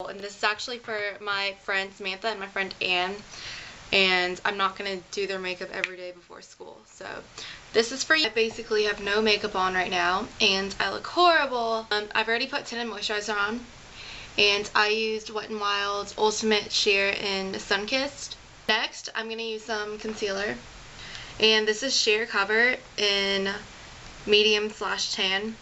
And this is actually for my friend Samantha and my friend Anne, and I'm not going to do their makeup every day before school, so this is for you. I basically have no makeup on right now and I look horrible. I've already put tinted moisturizer on, and I used Wet n Wild's Ultimate Sheer in Sunkissed. Next, I'm going to use some concealer, and this is Sheer Cover in medium/tan,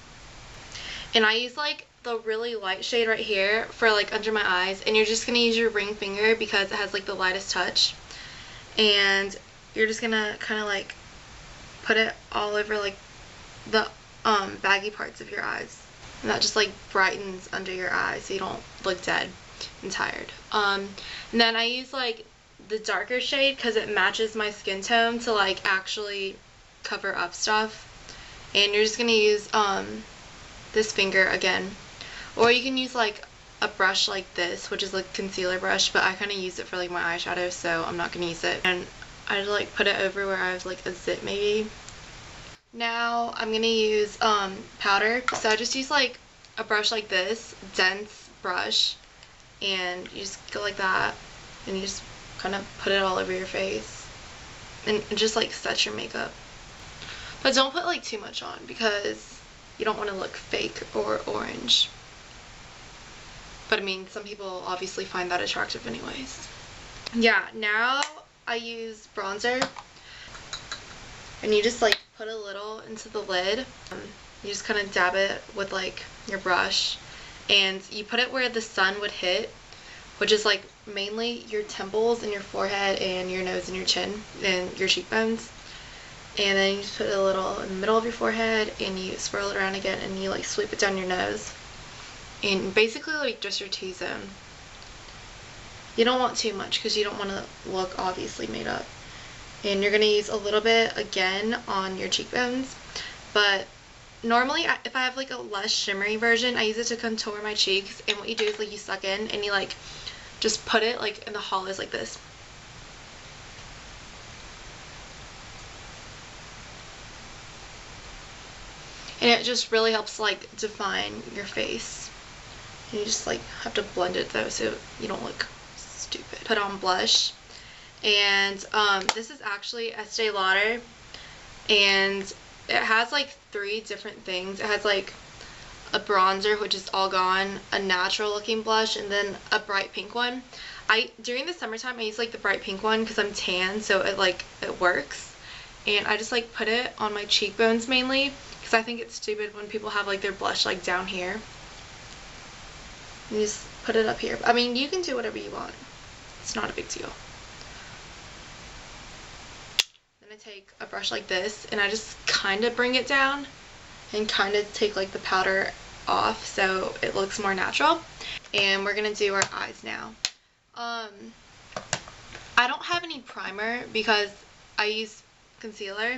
and I use like the really light shade right here for like under my eyes, and you're just going to use your ring finger because it has like the lightest touch, and you're just going to kind of like put it all over like the baggy parts of your eyes, and that just like brightens under your eyes so you don't look dead and tired. And then I use like the darker shade because it matches my skin tone to like actually cover up stuff, and you're just going to use this finger again, or you can use like a brush like this, which is like a concealer brush, but I kind of use it for like my eyeshadow, so I'm not going to use it. And I just like put it over where I have like a zit maybe. Now I'm going to use powder, so I just use like a brush like this, dense brush, and you just go like that, and you just kind of put it all over your face, and just like set your makeup. But don't put like too much on because you don't want to look fake or orange. But I mean, some people obviously find that attractive anyways. Yeah, now I use bronzer, and you just like put a little into the lid. You just kind of dab it with like your brush, and you put it where the sun would hit, which is like mainly your temples and your forehead and your nose and your chin and your cheekbones. And then you just put a little in the middle of your forehead, and you swirl it around again, and you like sweep it down your nose, and basically like just your T-zone. You don't want too much because you don't want to look obviously made up. And you're going to use a little bit again on your cheekbones, but normally if I have like a less shimmery version, I use it to contour my cheeks. And what you do is like you suck in and you like just put it like in the hollows like this. And it just really helps like define your face. And you just like have to blend it though so you don't look stupid. Put on blush, and this is actually Estee Lauder, and it has like 3 different things. It has like a bronzer, which is all gone, a natural looking blush, and then a bright pink one. During the summertime I use like the bright pink one because I'm tan, so it works. And I just like put it on my cheekbones mainly because I think it's stupid when people have like their blush like down here. You just put it up here. I mean, you can do whatever you want. It's not a big deal. Then I take a brush like this, and I just kind of bring it down and kind of take like the powder off so it looks more natural. And we're going to do our eyes now. I don't have any primer because I use concealer,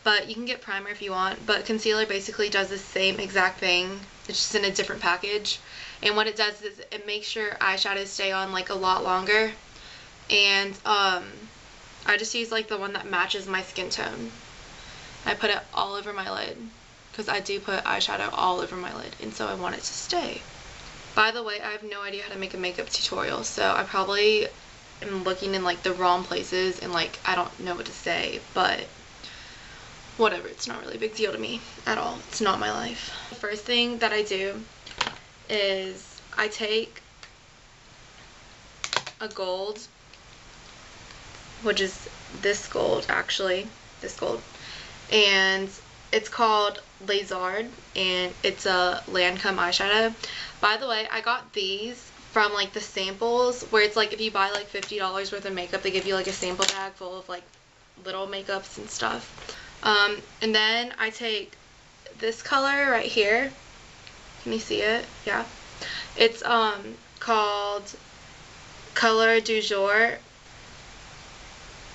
but you can get primer if you want. But concealer basically does the same exact thing. It's just in a different package. And what it does is it makes your eyeshadows stay on like a lot longer. And I just use like the one that matches my skin tone. I put it all over my lid because I do put eyeshadow all over my lid, and so I want it to stay. By the way, I have no idea how to make a makeup tutorial, so I probably am looking in like the wrong places and like I don't know what to say, but whatever, it's not really a big deal to me at all. It's not my life. The first thing that I do is I take a gold, which is this gold actually, this gold, and it's called Lazard, and it's a Lancome eyeshadow. By the way, I got these from like the samples where it's like if you buy like $50 worth of makeup, they give you like a sample bag full of like little makeups and stuff. And then I take this color right here. Can you see it? Yeah. It's called Color du Jour.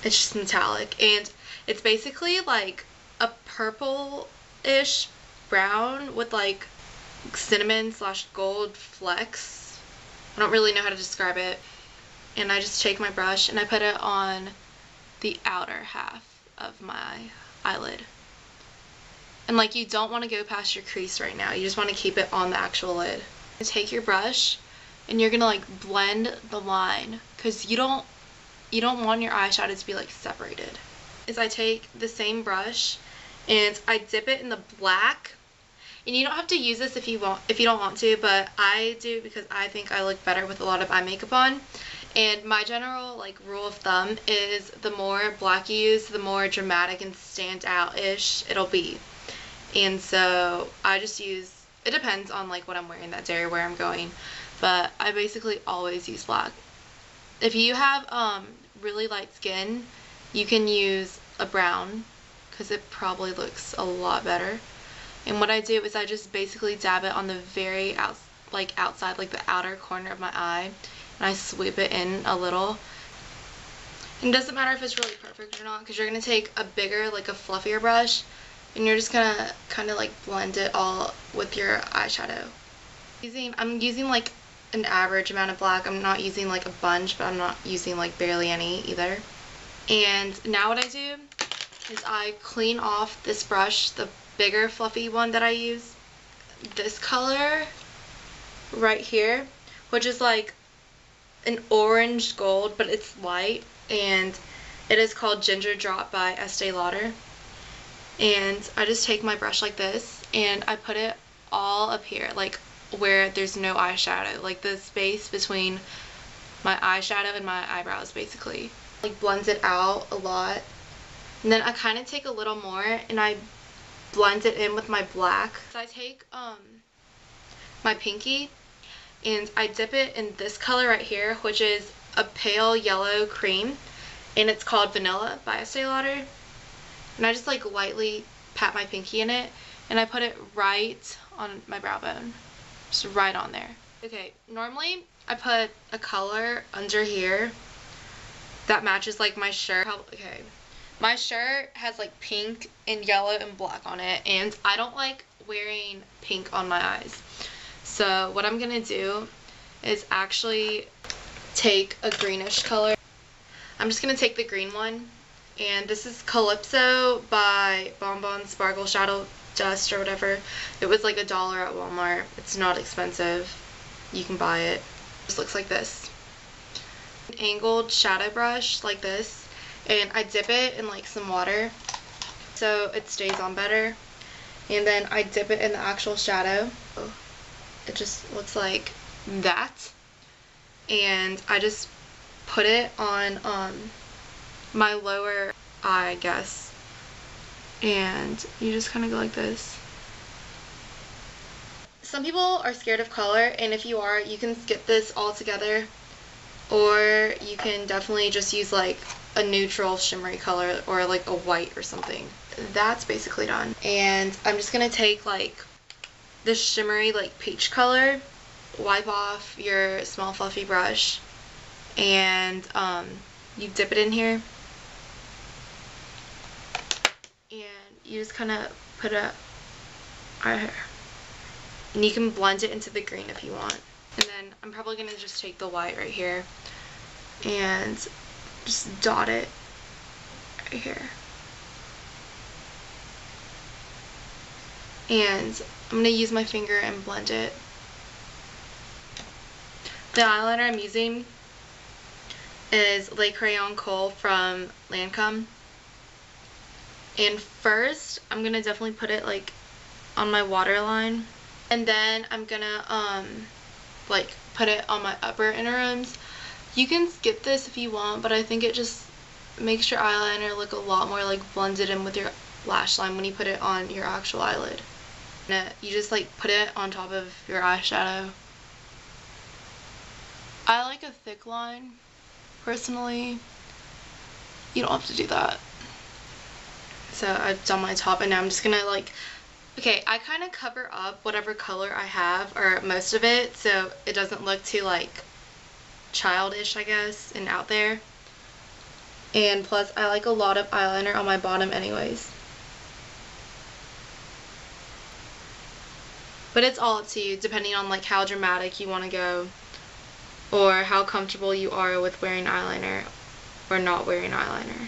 It's just metallic, and it's basically like a purple-ish brown with like cinnamon / gold flecks. I don't really know how to describe it. And I just take my brush and I put it on the outer half of my eyelid. And like, you don't want to go past your crease right now. You just want to keep it on the actual lid. Take your brush and you're gonna like blend the line, because you don't want your eyeshadow to be like separated. Is I take the same brush and I dip it in the black, and you don't have to use this if you don't want to, but I do because I think I look better with a lot of eye makeup on. And my general like rule of thumb is the more black you use, the more dramatic and stand out-ish it'll be. And so I just use, it depends on like what I'm wearing that day or where I'm going, but I basically always use black. If you have really light skin, you can use a brown because it probably looks a lot better. And what I do is I just basically dab it on the very outside, like the outer corner of my eye, and I sweep it in a little. And it doesn't matter if it's really perfect or not, because you're going to take a bigger, like a fluffier brush, and you're just going to kind of like blend it all with your eyeshadow. I'm using like an average amount of black. I'm not using like a bunch, but I'm not using like barely any either. And now what I do is I clean off this brush, the bigger fluffy one that I use, this color right here, which is like an orange gold, but it's light, and it is called Ginger Drop by Estee Lauder. And I just take my brush like this and I put it all up here, like where there's no eyeshadow, like the space between my eyeshadow and my eyebrows, basically. Like blends it out a lot. And then I kind of take a little more and I blend it in with my black. So I take my pinky and I dip it in this color right here, which is a pale yellow cream, and it's called Vanilla by Estee Lauder. And I just like lightly pat my pinky in it, and I put it right on my brow bone, just right on there. Okay, normally I put a color under here that matches like my shirt. Okay, my shirt has like pink and yellow and black on it, and I don't like wearing pink on my eyes. So what I'm gonna do is actually take a greenish color. I'm just gonna take the green one, and this is Calypso by Bon Bon Sparkle Shadow Dust or whatever. It was like $1 at Walmart. It's not expensive. You can buy it. It just looks like this. An angled shadow brush like this, and I dip it in like some water so it stays on better, and then I dip it in the actual shadow. It just looks like that, and I just put it on my lower eye, I guess, and you just kind of go like this. Some people are scared of color, and if you are, you can skip this altogether, or you can definitely just use like a neutral shimmery color or like a white or something. That's basically done, and I'm just gonna take like this shimmery like peach color, wipe off your small fluffy brush, and you dip it in here, and you just kind of put it right here, and you can blend it into the green if you want. And then I'm probably gonna just take the white right here and just dot it right here. And I'm going to use my finger and blend it. The eyeliner I'm using is Le Crayon Kohl from Lancome. And first, I'm going to definitely put it like on my waterline. And then I'm going to like put it on my upper inner rims. You can skip this if you want, but I think it just makes your eyeliner look a lot more like blended in with your lash line when you put it on your actual eyelid. You just like put it on top of your eyeshadow. I like a thick line, personally. You don't have to do that. So I've done my top, and now I'm just gonna like, okay, I kind of cover up whatever color I have, or most of it, so it doesn't look too like childish, I guess, and out there. And plus, I like a lot of eyeliner on my bottom anyways. But it's all up to you, depending on like how dramatic you want to go, or how comfortable you are with wearing eyeliner or not wearing eyeliner.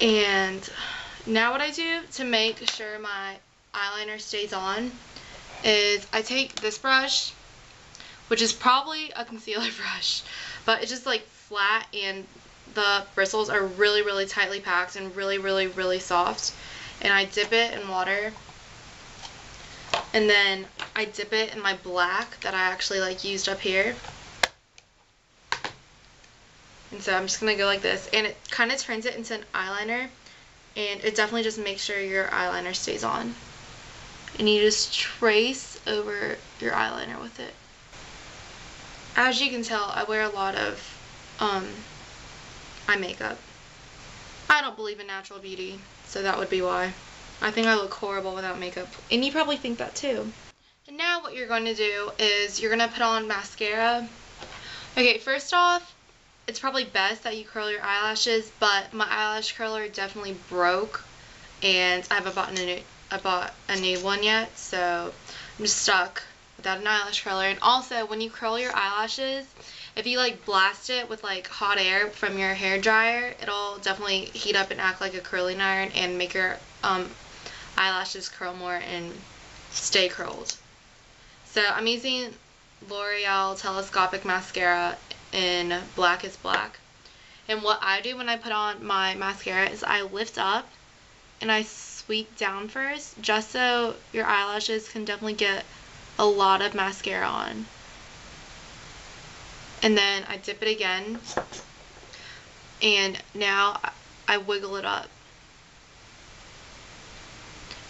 And now what I do to make sure my eyeliner stays on is I take this brush, which is probably a concealer brush, but it's just like flat and the bristles are really, really tightly packed and really, really, really soft. And I dip it in water, and then I dip it in my black that I actually like used up here. And so I'm just gonna go like this, and it kind of turns it into an eyeliner, and it definitely just makes sure your eyeliner stays on. And you just trace over your eyeliner with it. As you can tell, I wear a lot of eye makeup. I don't believe in natural beauty, so that would be why. I think I look horrible without makeup, and you probably think that too. And now what you're going to do is you're going to put on mascara. Okay, first off, it's probably best that you curl your eyelashes, but my eyelash curler definitely broke, and I haven't bought a new one yet, so I'm just stuck without an eyelash curler. And also, when you curl your eyelashes, if you like blast it with like hot air from your hair dryer, it'll definitely heat up and act like a curling iron and make your eyelashes curl more and stay curled. So I'm using L'Oreal Telescopic Mascara in Black is Black. And what I do when I put on my mascara is I lift up and I sweep down first, just so your eyelashes can definitely get a lot of mascara on. And then I dip it again, and now I wiggle it up.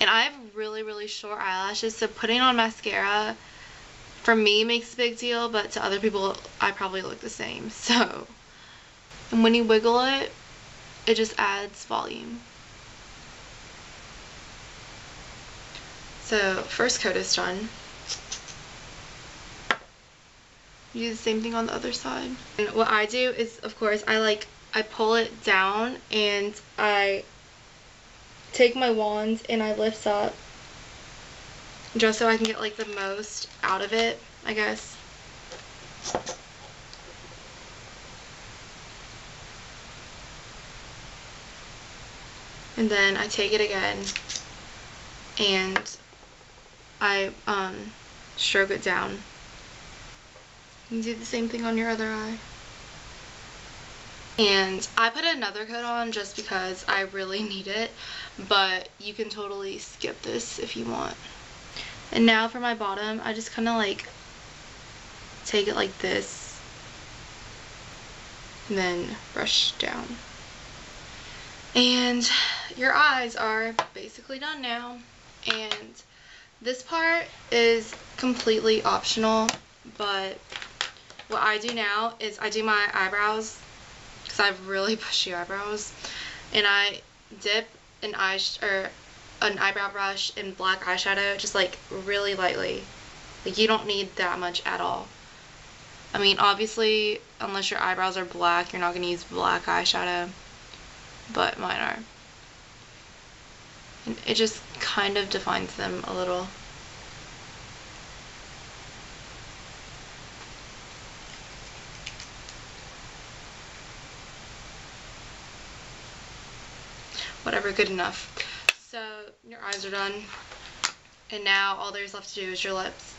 And I have really, really short eyelashes, so putting on mascara for me makes a big deal, but to other people I probably look the same. So, and when you wiggle it, it just adds volume. So first coat is done. You do the same thing on the other side. And what I do is, of course, I pull it down and I take my wand and I lift up just so I can get like the most out of it, I guess. And then I take it again and I stroke it down. You do the same thing on your other eye. And I put another coat on just because I really need it, but you can totally skip this if you want. And now for my bottom, I just kind of like take it like this and then brush down. And your eyes are basically done now. And this part is completely optional, but what I do now is I do my eyebrows, because I have really bushy eyebrows, and I dip an eyebrow brush in black eyeshadow, just like really lightly. Like, you don't need that much at all. I mean, obviously, unless your eyebrows are black, you're not going to use black eyeshadow, but mine are. And it just kind of defines them a little. Whatever, good enough. So your eyes are done, and now all there's left to do is your lips.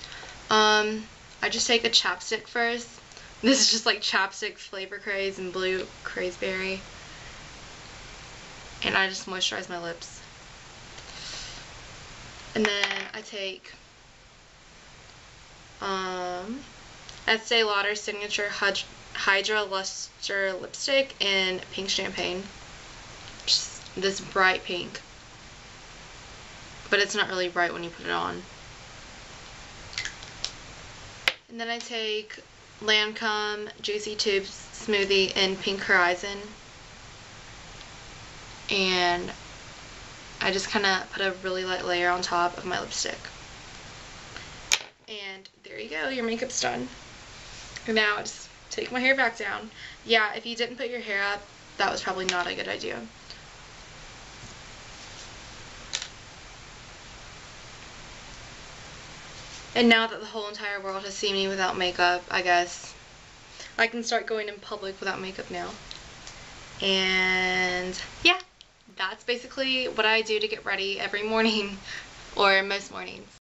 I just take a chapstick first. This is just like chapstick flavor craze and blue crazeberry, and I just moisturize my lips. And then I take Estee Lauder Signature Hydra Luster Lipstick in Pink Champagne. Just this bright pink, but it's not really bright when you put it on. And then I take Lancome Juicy Tubes Smoothie in Pink Horizon, and I just kind of put a really light layer on top of my lipstick. And there you go, your makeup's done. And now I just take my hair back down. Yeah, if you didn't put your hair up, that was probably not a good idea. And now that the whole entire world has seen me without makeup, I guess I can start going in public without makeup now. And yeah, that's basically what I do to get ready every morning, or most mornings.